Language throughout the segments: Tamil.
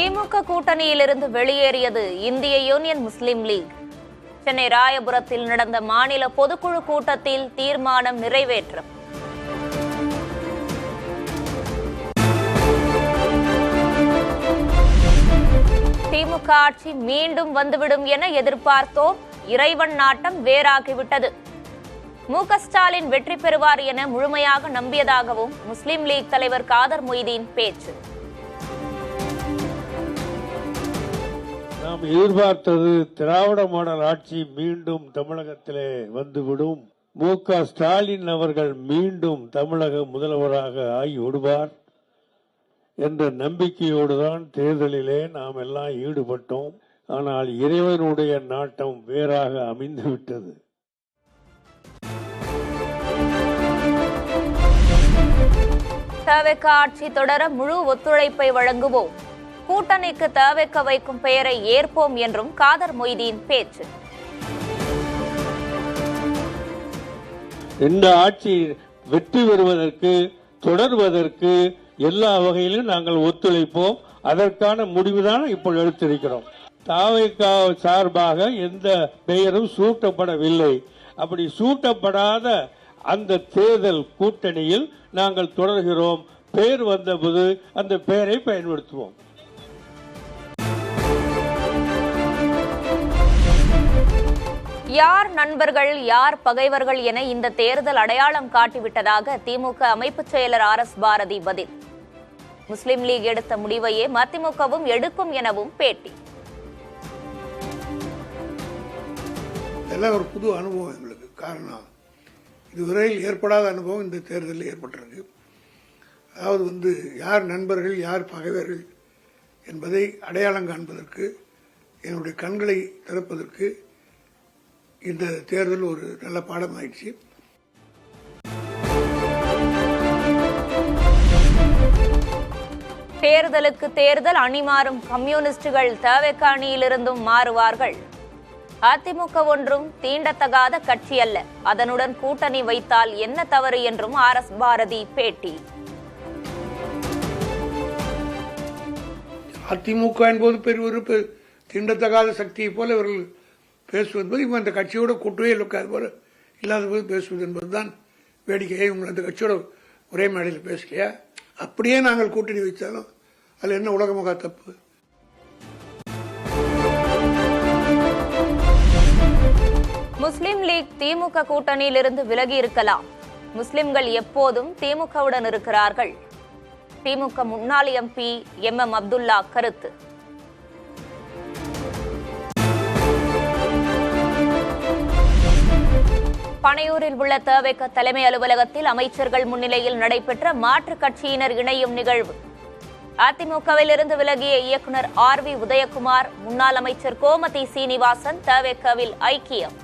திமுக கூட்டணியிலிருந்து வெளியேறியது இந்திய யூனியன் முஸ்லிம் லீக். சென்னை ராயபுரத்தில் நடந்த மாநில பொதுக்குழு கூட்டத்தில் தீர்மானம் நிறைவேற்றம். திமுக ஆட்சி மீண்டும் வந்துவிடும் என எதிர்பார்த்தோம், இறைவன் நாட்டம் வேறாகிவிட்டது. மு.க. ஸ்டாலின் வெற்றி பெறுவார் என முழுமையாக நம்பியதாகவும் முஸ்லிம் லீக் தலைவர் காதர் மொய்தீன் பேச்சு. நாம் எதிர்பார்த்தது திராவிட மாடல் ஆட்சி மீண்டும் தமிழகத்திலே வந்துவிடும், மு.க. ஸ்டாலின் அவர்கள் மீண்டும் தமிழக முதல்வராக ஆகிவிடுவார் என்ற நம்பிக்கையோடுதான் தேர்தலிலே நாம் எல்லாம் ஈடுபட்டோம். ஆனால் இறைவனுடைய நாட்டம் வேறாக அமைந்துவிட்டது. தவிக ஆட்சி தொடர முழு ஒத்துழைப்பை வழங்குவோம், கூட்டணிக்கு தவிக வைக்கும் பெயரை ஏற்போம் என்றும் காதர் மொய்தீன் பேச்சு. இந்த ஆட்சி வெற்றி பெறுவதற்கு தொடர்வதற்கு எல்லா வகையிலும் நாங்கள் ஒத்துழைப்போம். அதற்கான முடிவுதான் இப்போ எடுத்திருக்கிறோம். தவிக சார்பாக எந்த பெயரும் சூட்டப்படவில்லை. அப்படி சூட்டப்படாத அந்த தேர்தல் கூட்டணியில் நாங்கள் தொடர்கிறோம். பெயர் வந்தபோது அந்த பெயரை பயன்படுத்துவோம். யார் நண்பர்கள் யார் பகைவர்கள் என இந்த தேர்தல் அடையாளம் காட்டிவிட்டதாக திமுக அமைப்பு செயலர் RS பாரதி பதில். முஸ்லிம் லீக் எடுத்த முடிவையே மதிமுகவும் எடுக்கும் எனவும் பேட்டி. இதெல்லாம் ஒரு புது அனுபவம் எங்களுக்கு. காரணம், இதுவரையில் ஏற்படாத அனுபவம் இந்த தேர்தலில் ஏற்பட்டிருக்கு. அதாவது யார் நண்பர்கள் யார் பகைவர்கள் என்பதை அடையாளம் காண்பதற்கு, என்னுடைய கண்களை திறப்பதற்கு இந்த தேர்தல் ஒரு நல்ல பாடம் ஆயிடுச்சு. தேர்தலுக்கு தேர்தல் அணிமாறும் கம்யூனிஸ்டுகள் தவிக அணியிலிருந்தும் மாறுவார்கள். அதிமுக ஒன்றும் தீண்டத்தகாத கட்சி அல்ல, அதனுடன் கூட்டணி வைத்தால் என்ன தவறு என்றும் RS பாரதி பேட்டி. அதிமுக என்பது பெரிய தீண்டத்தகாத சக்தியை போல இவர்கள் பேசுவது, இவங்க அந்த கட்சியோட கூட்டவே இருக்காது போல இல்லாத போது பேசுவது என்பதுதான் வேடிக்கையை. இவங்க அந்த கட்சியோட ஒரே மேடையில் பேசலையா? அப்படியே நாங்கள் கூட்டணி வைத்தாலும் அதில் என்ன உலகமாக தப்பு? முஸ்லிம் லீக் திமுக கூட்டணியிலிருந்து விலகி இருக்கலாம், முஸ்லிம்கள் எப்போதும் திமுகவுடன் இருக்கிறார்கள். திமுக முன்னாள் MP MM அப்துல்லா கருத்து. பனையூரில் உள்ள தவிக தலைமை அலுவலகத்தில் அமைச்சர்கள் முன்னிலையில் நடைபெற்ற மாற்றுக் கட்சியினர் இணையும் நிகழ்வு. அதிமுகவில் இருந்து விலகிய இயக்குநர் RV உதயகுமார், முன்னாள் அமைச்சர் கோமதி சீனிவாசன் தவிகவில் ஐக்கியம்.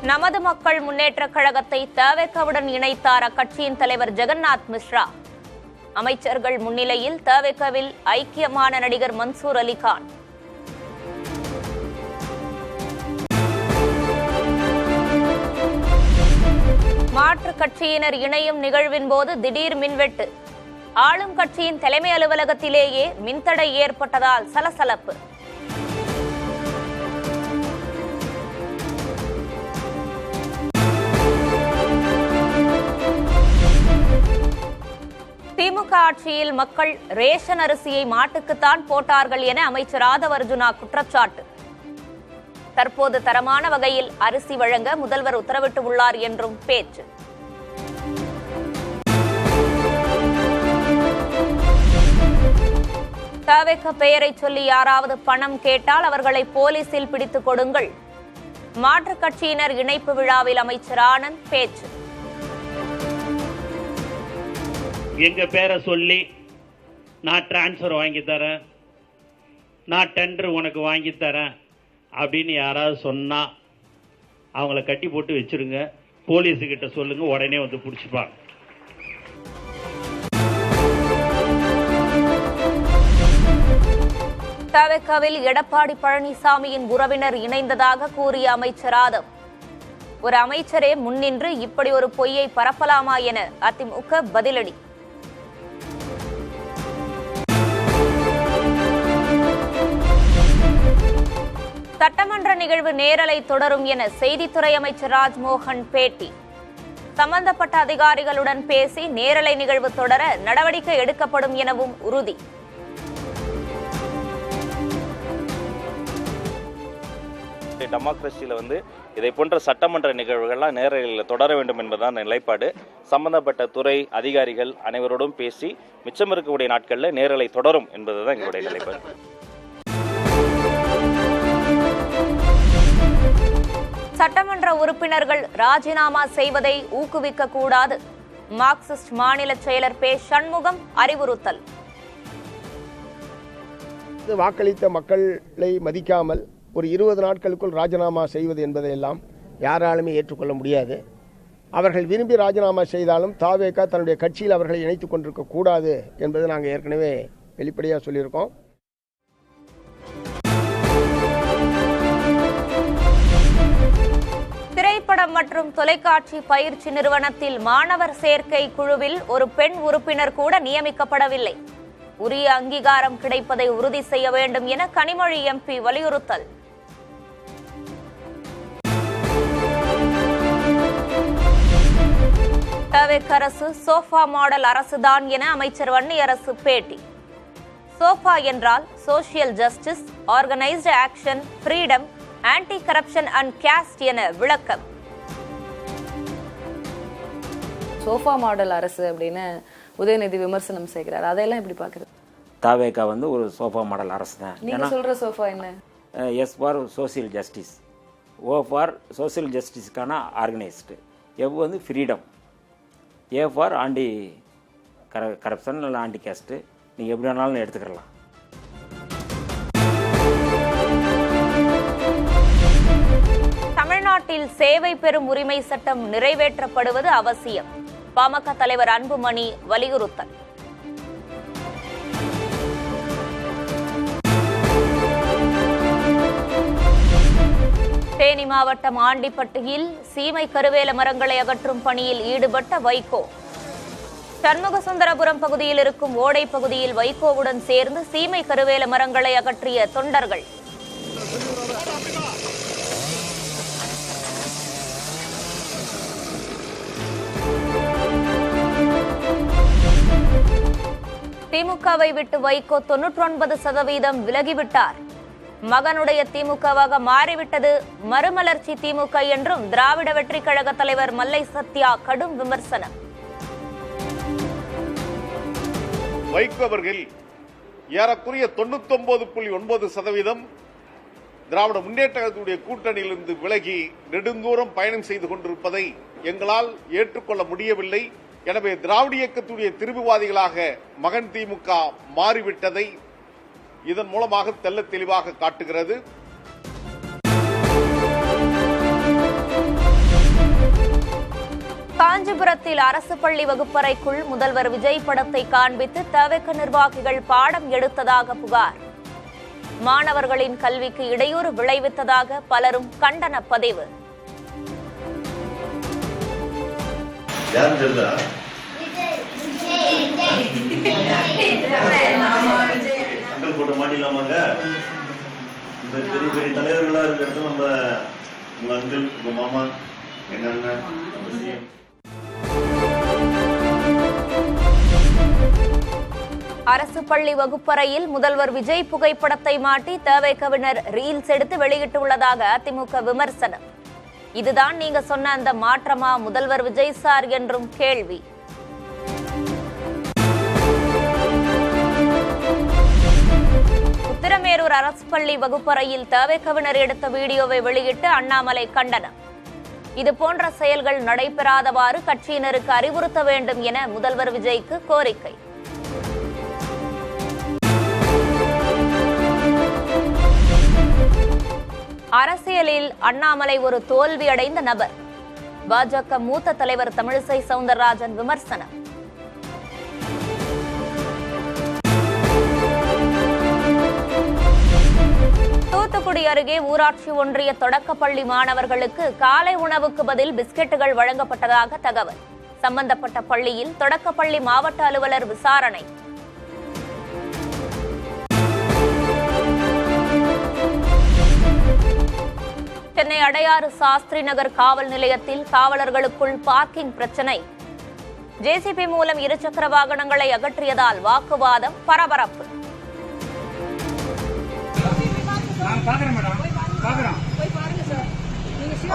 நமது மக்கள் முன்னேற்ற கழகத்தை தவிகவுடன் இணைத்தார் அக்கட்சியின் தலைவர் ஜெகநாத் மிஸ்ரா. அமைச்சர்கள் முன்னிலையில் தவிகவில் ஐக்கியமான நடிகர் மன்சூர் அலிகான். மாற்றுக் கட்சியினர் இணையும் நிகழ்வின் போது திடீர் மின்வெட்டு. ஆளும் கட்சியின் தலைமை அலுவலகத்திலேயே மின்தடை ஏற்பட்டதால் சலசலப்பு. திமுக ஆட்சியில் மக்கள் ரேஷன் அரிசியை மாட்டுக்குத்தான் போட்டார்கள் என அமைச்சர் ஆதவ் அர்ஜுனா குற்றச்சாட்டு. தற்போது தரமான வகையில் அரிசி வழங்க முதல்வர் உத்தரவிட்டு உள்ளார் என்றும் பேச்சு. தவிக பெயரை சொல்லி யாராவது பணம் கேட்டால் அவர்களை போலீசில் பிடித்துக் கொடுங்கள். மாற்றுக் கட்சியினர் இணைப்பு விழாவில் அமைச்சர் ஆனந்த் பேச்சு. எங்க பேரை சொல்லி நான் டிரான்ஸ்ஃபர் வாங்கி தரேன், நான் டெண்டர் உனக்கு வாங்கி தரேன் அப்படின்னு யாராவது சொன்னா அவங்கள கட்டி போட்டு வச்சிருங்க. போலீஸுக்கிட்ட சொல்லுங்க, உடனே வந்து பிடிச்சிப்பாங்க. தவிகவில் எடப்பாடி பழனிசாமியின் உறவினர் இணைந்ததாக கூறிய அமைச்சர் ஆதவ், ஒரு அமைச்சரே முன்னின்று இப்படி ஒரு பொய்யை பரப்பலாமா என அதிமுக பதிலடி. சட்டமன்ற நிகழ்வு நேரலை தொடரும் என செய்தித்துறை அமைச்சர் ராஜ்மோகன் பேட்டி. சம்பந்தப்பட்ட அதிகாரிகளுடன் பேசி நேரலை நிகழ்வு தொடர நடவடிக்கை எடுக்கப்படும் எனவும் உறுதி. டெமோக்ரஸியில் இதை போன்ற சட்டமன்ற நிகழ்வுகள்லாம் நேரலையில் தொடர வேண்டும் என்பதுதான் நிலைப்பாடு. சம்பந்தப்பட்ட துறை அதிகாரிகள் அனைவரோடும் பேசி மிச்சம் இருக்கக்கூடிய நாட்களில் நேரலை தொடரும் என்பதுதான் எங்களுடைய நிலைப்பாடு. சட்டமன்ற உறுப்பினர்கள் ராஜினாமா செய்வதை ஊக்குவிக்க கூடாது. மார்க்சிஸ்ட் மாநில செயலர் பே. சண்முகம் அறிவுறுத்தல். வாக்களித்த மக்களை மதிக்காமல் ஒரு 20 நாட்களுக்குள் ராஜினாமா செய்வது என்பதையெல்லாம் யாராலுமே ஏற்றுக்கொள்ள முடியாது. அவர்கள் விரும்பி ராஜினாமா செய்தாலும் தாவேகா தன்னுடைய கட்சியில் அவர்களை இணைத்துக் கொண்டிருக்க கூடாது என்பதை நாங்கள் ஏற்கனவே வெளிப்படையாக சொல்லியிருக்கோம். திரைப்படம் மற்றும் தொலைக்காட்சி பயிற்சி நிறுவனத்தில் மாணவர் சேர்க்கை குழுவில் ஒரு பெண் உறுப்பினர் கூட நியமிக்கப்படவில்லை. உரிய அங்கீகாரம் கிடைப்பதை உறுதி செய்ய வேண்டும் என கனிமொழி எம்பி வலியுறுத்தல். தவிக அரசு சோஃபா மாடல் அரசுதான் என அமைச்சர் வன்னியரசு பேட்டி. சோஃபா என்றால் social justice, organised action, freedom, anti corruption and caste என விளக்கம். சோஃபா மாடல் அரசு அப்படின்னு உதயநிதி விமர்சனம் செய்கிறார். அதையெல்லாம் எப்படி பாக்குறது? தாவேகா ஒரு சோஃபா மாடல் அரசு தான். நீங்க சொல்ற சோஃபா என்ன? S for social justice, O for social ஜஸ்டிஸ்க்கான organised, F freedom, A for anti corruption இல்லை ஆன்டி கேஸ்ட்டு. நீங்கள் எப்படி வேணாலும் எடுத்துக்கலாம். தமிழ்நாட்டில் சேவை பெறும் உரிமை சட்டம் நிறைவேற்றப்படுவது அவசியம். பாமக தலைவர் அன்புமணி வலியுறுத்தல். தேனி மாவட்டம் ஆண்டிப்பட்டியில் சீமை கருவேல மரங்களை அகற்றும் பணியில் ஈடுபட்ட வைகோ. சண்முகசுந்தரபுரம் பகுதியில் இருக்கும் ஓடை பகுதியில் வைகோவுடன் சேர்ந்து சீமை கருவேல மரங்களை அகற்றிய தொண்டர்கள். திமுகவை விட்டு வைகோ 99% விலகிவிட்டார். மகனுடைய திமுகவாக மாறிவிட்டது மறுமலர்ச்சி திமுக என்றும் திராவிட வெற்றி கழக தலைவர் மல்லை சத்யா கடும் விமர்சனம். வைகோ அவர்கள் ஏறக்குறைய 99.9% திராவிட முன்னேற்றத்துடைய கூட்டணியிலிருந்து விலகி நெடுந்தூரம் பயணம் செய்து கொண்டிருப்பதை எங்களால் ஏற்றுக்கொள்ள முடியவில்லை. எனவே திராவிட இயக்கத்துடைய திரும்புவாதிகளாக மகன் திமுக மாறிவிட்டதை இதன் மூலமாக தெல்ல தெளிவாக காட்டுகிறது. காஞ்சிபுரத்தில் அரசு பள்ளி வகுப்பறைக்குள் முதல்வர் விஜய் படத்தை காண்பித்து தவிக நிர்வாகிகள் பாடம் எடுத்ததாக புகார். மாணவர்களின் கல்விக்கு இடையூறு விளைவித்ததாக பலரும் கண்டன பதிவு. போட்ட மாட்டிடலாமாங்க? இந்த பெரிய பெரிய தலைவர்களா இருக்கிறது நம்ம உங்க அங்கிள், உங்க மாமா, எங்க அண்ணன், அவசியம். அரசு பள்ளி வகுப்பறையில் முதல்வர் விஜய் புகைப்படத்தை மாட்டி தவிகவினர் ரீல்ஸ் எடுத்து வெளியிட்டுள்ளதாக அதிமுக விமர்சனம். இதுதான் நீங்க சொன்ன அந்த மாற்றமா முதல்வர் விஜய் சார் என்றும் கேள்வி. உத்திரமேரூர் அரசு பள்ளி வகுப்பறையில் தவிகவினர் எடுத்த வீடியோவை வெளியிட்டு அண்ணாமலை கண்டனம். இதுபோன்ற செயல்கள் நடைபெறாதவாறு கட்சியினருக்கு அறிவுறுத்த வேண்டும் என முதல்வர் விஜய்க்கு கோரிக்கை. அரசியலில் அண்ணாமலை ஒரு தோல்வியடைந்த நபர். பாஜக மூத்த தலைவர் தமிழிசை சவுந்தரராஜன் விமர்சனம். தூத்துக்குடி அருகே ஊராட்சி ஒன்றிய தொடக்கப்பள்ளி மாணவர்களுக்கு காலை உணவுக்கு பதில் பிஸ்கெட்டுகள் வழங்கப்பட்டதாக தகவல். சம்பந்தப்பட்ட பள்ளியில் தொடக்கப்பள்ளி மாவட்ட அலுவலர் விசாரணை. சென்னை அடையாறு சாஸ்திரி நகர் காவல் நிலையத்தில் காவலர்களுக்குள் பார்க்கிங் பிரச்சினை. ஜேசிபி மூலம் இருசக்கர வாகனங்களை அகற்றியதால் வாக்குவாதம், பரபரப்பு.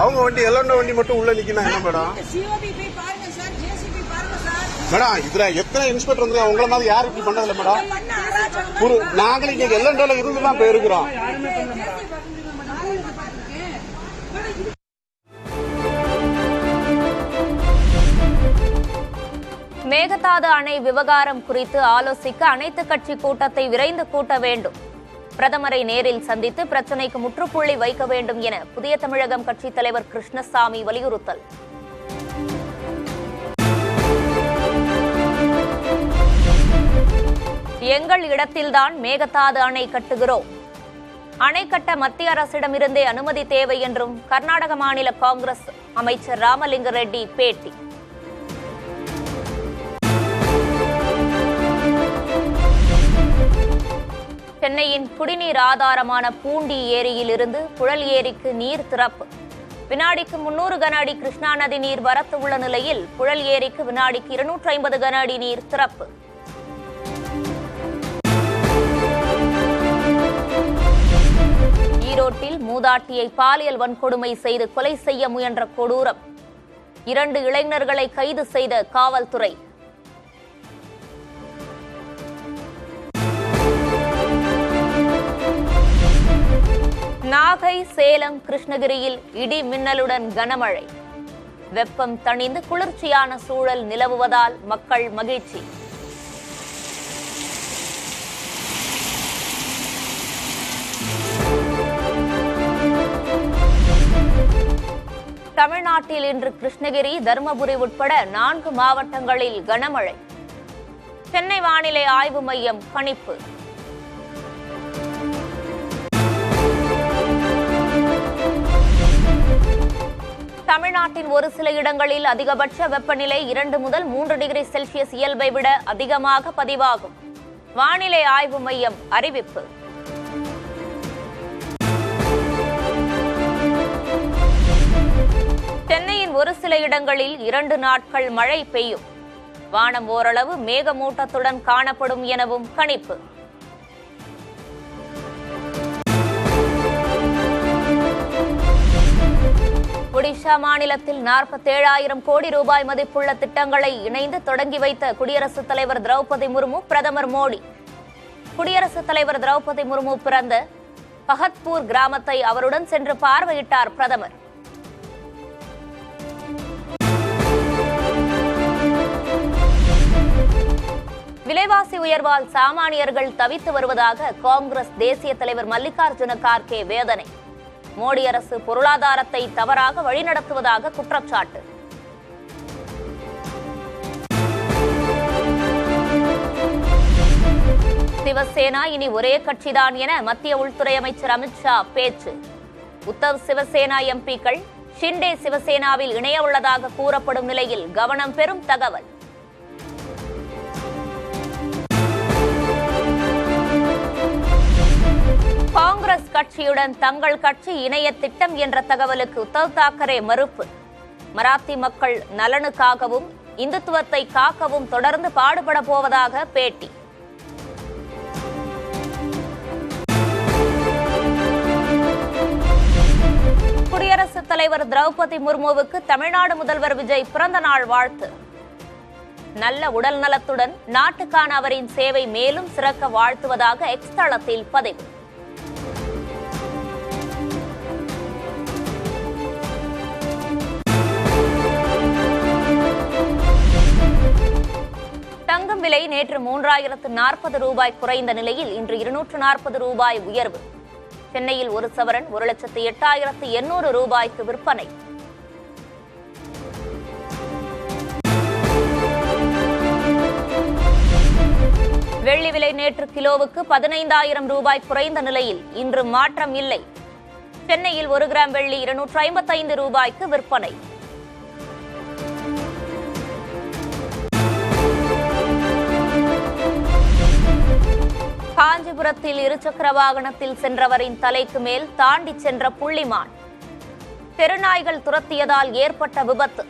அவங்க வண்டி எல்லோண்ட வண்டி மட்டும் உள்ள நிக்கணும் என்ன மேடம்? மேடம் இதுல எத்தனை இன்ஸ்பெக்டர் வந்து உங்களை மாதிரி யாரும் இப்படி பண்ணதில்ல மேடம். நாங்களும் இங்க எல்லோண்டால இருந்து தான் போயிருக்கிறோம். மேகதாது அணை விவகாரம் குறித்து ஆலோசிக்க அனைத்து கட்சி கூட்டத்தை விரைந்து கூட்ட வேண்டும். பிரதமரை நேரில் சந்தித்து பிரச்சினைக்கு முற்றுப்புள்ளி வைக்க வேண்டும் என புதிய தமிழகம் கட்சித் தலைவர் கிருஷ்ணசாமி வலியுறுத்தல். எங்கள் இடத்தில்தான் மேகதாது அணை கட்டுகிறோம். அணை கட்ட மத்திய அரசிடமிருந்தே அனுமதி தேவை என்றும் கர்நாடக மாநில காங்கிரஸ் அமைச்சர் ராமலிங்க ரெட்டி பேட்டி. சென்னையின் குடிநீர் ஆதாரமான பூண்டி ஏரியில் இருந்து புழல் ஏரிக்கு நீர் திறப்பு. வினாடிக்கு 300 கன அடி கிருஷ்ணா நதி நீர் வரத்து உள்ள நிலையில் புழல் ஏரிக்கு வினாடிக்கு 250 கன அடி நீர் திறப்பு. ஈரோட்டில் மூதாட்டியை பாலியல் வன்கொடுமை செய்து கொலை செய்ய முயன்ற கொடூரம். 2 இளைஞர்களை கைது செய்த காவல்துறை. நாகை, சேலம், கிருஷ்ணகிரியில் இடி மின்னலுடன் கனமழை. வெப்பம் தணிந்து குளிர்ச்சியான சூழல் நிலவுவதால் மக்கள் மகிழ்ச்சி. தமிழ்நாட்டில் இன்று கிருஷ்ணகிரி, தருமபுரி உட்பட 4 மாவட்டங்களில் கனமழை. சென்னை வானிலை ஆய்வு மையம் கணிப்பு. தமிழ்நாட்டின் ஒரு சில இடங்களில் அதிகபட்ச வெப்பநிலை 2 முதல் 3 டிகிரி செல்சியஸ் இயல்பை விட அதிகமாக பதிவாகும். வானிலை ஆய்வு மையம் அறிவிப்பு. சென்னையின் ஒரு சில இடங்களில் 2 நாட்கள் மழை பெய்யும். வானம் ஓரளவு மேகமூட்டத்துடன் காணப்படும் எனவும் கணிப்பு. ஒடிஷா மாநிலத்தில் 47,000 கோடி ரூபாய் மதிப்புள்ள திட்டங்களை இணைந்து தொடங்கி வைத்த குடியரசுத் தலைவர் திரௌபதி முர்மு, பிரதமர் மோடி. குடியரசுத் தலைவர் திரௌபதி முர்மு பிறந்த பகத்பூர் கிராமத்தை அவருடன் சென்று பார்வையிட்டார் பிரதமர். விலைவாசி உயர்வால் சாமானியர்கள் தவித்து வருவதாக காங்கிரஸ் தேசிய தலைவர் மல்லிகார்ஜுன கார்கே வேதனை. மோடி அரசு பொருளாதாரத்தை தவறாக வழிநடத்துவதாக குற்றச்சாட்டு. சிவசேனா இனி ஒரே கட்சிதான் என மத்திய உள்துறை அமைச்சர் அமித்ஷா பேச்சு. உத்தவ் சிவசேனா எம்பிக்கள் ஷிண்டே சிவசேனாவில் இணைய உள்ளதாக கூறப்படும் நிலையில் கவனம் பெறும் தகவல். காங்கிரஸ் கட்சியுடன் தங்கள் கட்சி இணைய திட்டம் என்ற தகவலுக்கு உத்தவ் தாக்கரே மறுப்பு. மராத்தி மக்கள் நலனுக்காகவும் இந்துத்துவத்தை காக்கவும் தொடர்ந்து பாடுபட போவதாக பேட்டி. குடியரசுத் தலைவர் திரௌபதி முர்முவுக்கு தமிழ்நாடு முதல்வர் விஜய் பிறந்த நாள் வாழ்த்து. நல்ல உடல் நலத்துடன் நாட்டுக்கான அவரின் சேவை மேலும் சிறக்க வாழ்த்துவதாக எக்ஸ் தளத்தில் பதிவு. தங்கம் விலை நேற்று 3040 ரூபாய் குறைந்த நிலையில் இன்று 240 ரூபாய் உயர்வு. சென்னையில் ஒரு சவரன் 1,08,800 ரூபாய்க்கு விற்பனை. வெள்ளி விலை நேற்று கிலோவுக்கு 15,000 ரூபாய் குறைந்த நிலையில் இன்று மாற்றம் இல்லை. சென்னையில் 1 கிராம் வெள்ளி 255 ரூபாய்க்கு விற்பனை. காஞ்சிபுரத்தில் இருசக்கர வாகனத்தில் சென்றவரின் தலைக்கு மேல் தாண்டி சென்ற புள்ளிமான். தெருநாய்கள் துரத்தியதால் ஏற்பட்ட விபத்து.